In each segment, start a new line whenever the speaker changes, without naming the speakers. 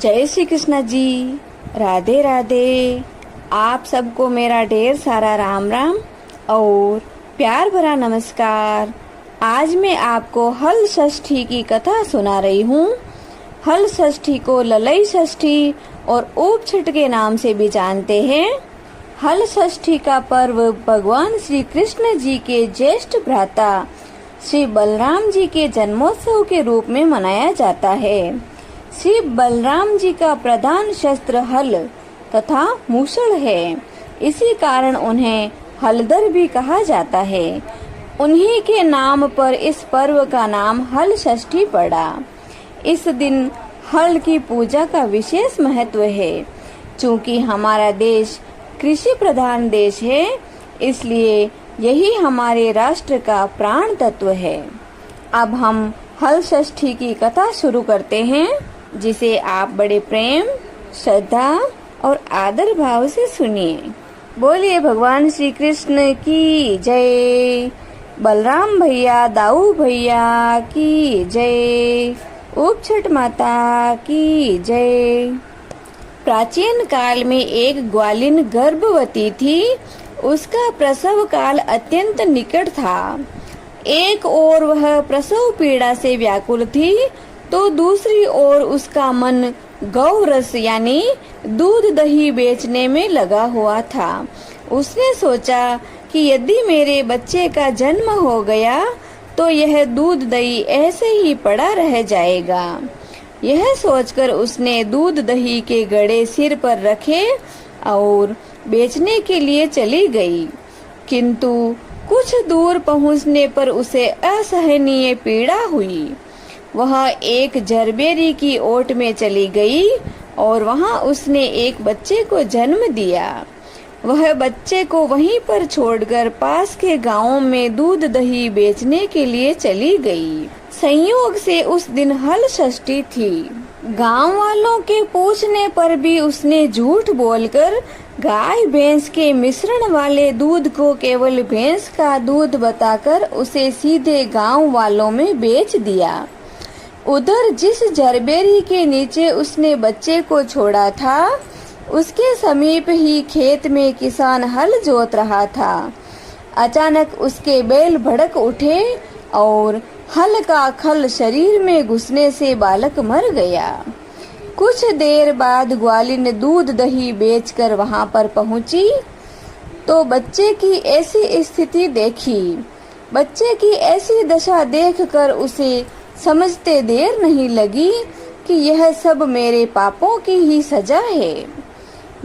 जय श्री कृष्ण जी। राधे राधे। आप सबको मेरा ढेर सारा राम राम और प्यार भरा नमस्कार। आज मैं आपको हल षष्ठी की कथा सुना रही हूँ। हल षष्ठी को ललई षष्ठी और ऊप छठ के नाम से भी जानते हैं। हल षष्ठी का पर्व भगवान श्री कृष्ण जी के ज्येष्ठ भ्राता श्री बलराम जी के जन्मोत्सव के रूप में मनाया जाता है। श्री बलराम जी का प्रधान शस्त्र हल तथा मूसल है। इसी कारण उन्हें हलधर भी कहा जाता है। उन्हीं के नाम पर इस पर्व का नाम हल षष्ठी पड़ा। इस दिन हल की पूजा का विशेष महत्व है। चूँकि हमारा देश कृषि प्रधान देश है, इसलिए यही हमारे राष्ट्र का प्राण तत्व है। अब हम हल षष्ठी की कथा शुरू करते हैं, जिसे आप बड़े प्रेम, श्रद्धा और आदर भाव से सुनिए। बोलिए भगवान श्री कृष्ण की जय। बलराम भैया, दाऊ भैया की जय। ऊप छठ माता की जय। प्राचीन काल में एक ग्वालिन गर्भवती थी। उसका प्रसव काल अत्यंत निकट था। एक ओर वह प्रसव पीड़ा से व्याकुल थी, तो दूसरी ओर उसका मन गौ रस यानी दूध दही बेचने में लगा हुआ था। उसने सोचा कि यदि मेरे बच्चे का जन्म हो गया तो यह दूध दही ऐसे ही पड़ा रह जाएगा। यह सोचकर उसने दूध दही के गड़े सिर पर रखे और बेचने के लिए चली गई। किंतु कुछ दूर पहुंचने पर उसे असहनीय पीड़ा हुई। वह एक जरबेरी की ओट में चली गई और वहां उसने एक बच्चे को जन्म दिया। वह बच्चे को वहीं पर छोड़कर पास के गांव में दूध दही बेचने के लिए चली गई। संयोग से उस दिन हल षष्ठी थी। गांव वालों के पूछने पर भी उसने झूठ बोलकर गाय भैंस के मिश्रण वाले दूध को केवल भैंस का दूध बताकर उसे सीधे गांव वालों में बेच दिया। उधर जिस जरबेरी के नीचे उसने बच्चे को छोड़ा था, उसके समीप ही खेत में किसान हल जोत रहा था। अचानक उसके बैल भड़क उठे और हल का खल शरीर में घुसने से बालक मर गया। कुछ देर बाद ग्वालिन दूध दही बेचकर वहां पर पहुंची तो बच्चे की ऐसी स्थिति देखी। बच्चे की ऐसी दशा देखकर उसे समझते देर नहीं लगी कि यह सब मेरे पापों की ही सजा है।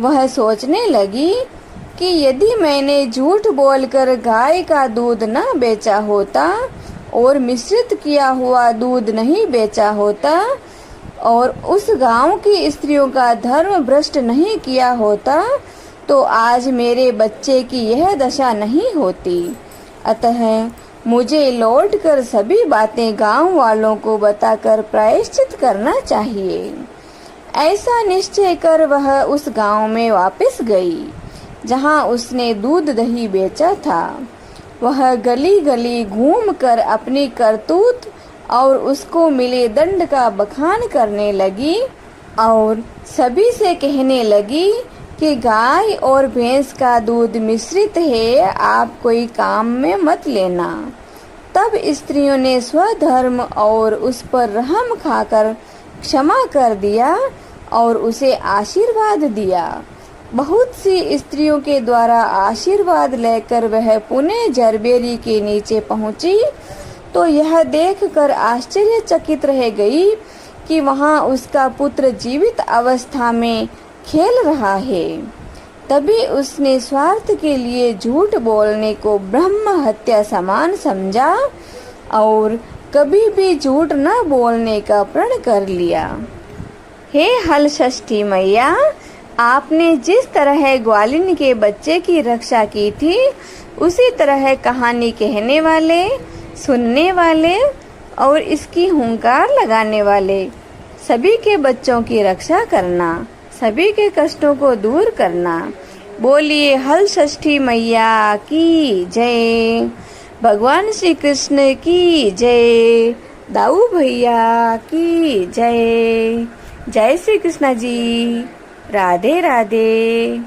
वह सोचने लगी कि यदि मैंने झूठ बोलकर गाय का दूध न बेचा होता और मिश्रित किया हुआ दूध नहीं बेचा होता और उस गांव की स्त्रियों का धर्म भ्रष्ट नहीं किया होता, तो आज मेरे बच्चे की यह दशा नहीं होती। अतः मुझे लौटकर सभी बातें गांव वालों को बताकर प्रायश्चित करना चाहिए। ऐसा निश्चय कर वह उस गांव में वापस गई जहां उसने दूध दही बेचा था। वह गली गली घूमकर अपनी करतूत और उसको मिले दंड का बखान करने लगी और सभी से कहने लगी कि गाय और भैंस का दूध मिश्रित है, आप कोई काम में मत लेना। तब स्त्रियों ने स्वधर्म और उस पर रहम खाकर क्षमा कर दिया और उसे आशीर्वाद दिया। बहुत सी स्त्रियों के द्वारा आशीर्वाद लेकर वह पुणे जरबेरी के नीचे पहुंची तो यह देखकर आश्चर्यचकित रह गई कि वहां उसका पुत्र जीवित अवस्था में खेल रहा है। तभी उसने स्वार्थ के लिए झूठ बोलने को ब्रह्म हत्या समान समझा और कभी भी झूठ न बोलने का प्रण कर लिया। हे हल षष्ठी मैया, आपने जिस तरह ग्वालिन के बच्चे की रक्षा की थी, उसी तरह कहानी कहने वाले, सुनने वाले और इसकी हुंकार लगाने वाले सभी के बच्चों की रक्षा करना, सभी के कष्टों को दूर करना। बोलिए हल षष्ठी मैया की जय। भगवान श्री कृष्ण की जय। दाऊ भैया की जय। जय श्री कृष्ण जी। राधे राधे।